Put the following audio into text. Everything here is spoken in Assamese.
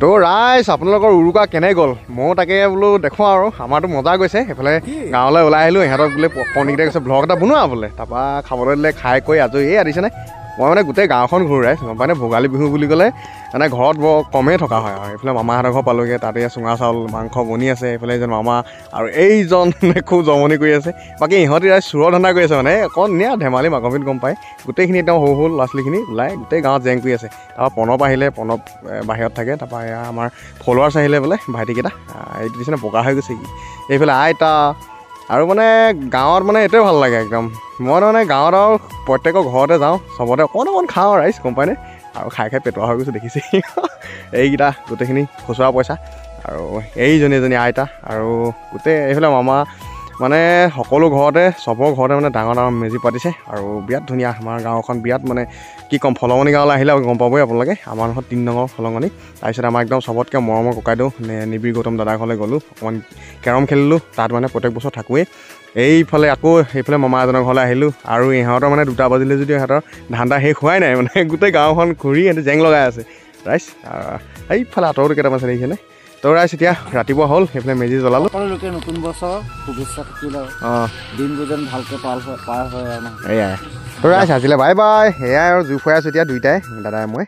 তো ৰাইজ আপোনালোকৰ উৰুকা কেনে গ'ল মই তাকে বোলো দেখো আৰু আমাৰতো মজা গৈছে সেইফালে গাঁৱলৈ ওলাই আহিলোঁ ইহঁতক বোলে পনিকেইটা কৈছে ব্লগ এটা বনোৱা বোলে তাৰপৰা খাবলৈ দিলে খাই কৰি আজৰি এই আদিছেনে মই মানে গোটেই গাঁওখন ঘূৰো ৰাইজ গম পাইনে ভোগালী বিহু বুলি ক'লে মানে ঘৰত বৰ কমেই থকা হয় আৰু এইফালে মামাহঁতৰ ঘৰ পালোঁগৈ তাতে চুঙা চাউল মাংস বনি আছে এইফালে এজন মামা আৰু এইজন খুব জমনি কৰি আছে বাকী ইহঁতি ৰাইজ চোৰৰ ধান্দা কৰি আছে মানে অকণ নিয়া ধেমালি মাঘবিধ গম পায় গোটেইখিনি একদম সৰু সৰু ল'ৰা ছোৱালীখিনি ওলাই গোটেই গাঁৱত জেং কৰি আছে তাৰপৰা প্ৰণৱ আহিলে প্ৰণৱ বাহিৰত থাকে তাৰপৰা এয়া আমাৰ ফলোৱাৰ্ছ আহিলে বোলে ভাইটিকেইটা এইটো দিছেনে বগা হৈ গৈছে কি এইফালে আইতা আৰু মানে গাঁৱত মানে এইটোৱে ভাল লাগে একদম মই মানে গাঁৱত আৰু প্ৰত্যেকৰ ঘৰতে যাওঁ চবতে অকণ অকণ খাওঁ ৰাইজ গম পায়নে আৰু খাই খাই পেটোৱা হৈ গৈছোঁ দেখিছে এইকেইটা গোটেইখিনি খুচুৰা পইচা আৰু এইজনী এজনী আইতা আৰু গোটেই এইফালে মামা মানে সকলো ঘৰতে চবৰ ঘৰতে মানে ডাঙৰ ডাঙৰ মেজি পাতিছে আৰু বিৰাট ধুনীয়া আমাৰ গাঁওখন বিৰাট মানে কি ক'ম ফলঙনি গাঁৱলৈ আহিলে গম পাবই আপোনালোকে আমাৰ ঘৰত 3 নম্বৰ ফলঙনি তাৰপিছত আমাৰ একদম চবতকৈ মৰমৰ ককাইদেউ নিবিড় গৌতম দাদাৰ ঘৰলৈ গ'লোঁ অকণমান কেৰম খেলিলোঁ তাত মানে প্ৰত্যেক বছৰ থাকোঁৱেই এইফালে আকৌ সেইফালে মামা এজনৰ ঘৰলৈ আহিলোঁ আৰু ইহঁতৰ মানে 2টা বাজিলে যদিও ইহঁতৰ ধান্দা শেষ হোৱাই নাই মানে গোটেই গাঁওখন ঘূৰি সিহঁতে জেং লগাই আছে ৰাইজ এইফালে আঁতৰতো কেইটামান আছে দেখিছেনে তো ৰাইজ এতিয়া ৰাতিপুৱা হ'ল সেইফালে মেজি জ্বলালোঁ সকলোকে নতুন বছৰ শুভেচ্ছা থাকিল আৰু দিনবোৰ যেন ভালকৈ পাৰ হয় আৰু এয়াই তো ৰাইজ আজিলে বাই বাই সেয়াই আৰু জোখ হৈ আছোঁ এতিয়া দুইটাই দাদাই মই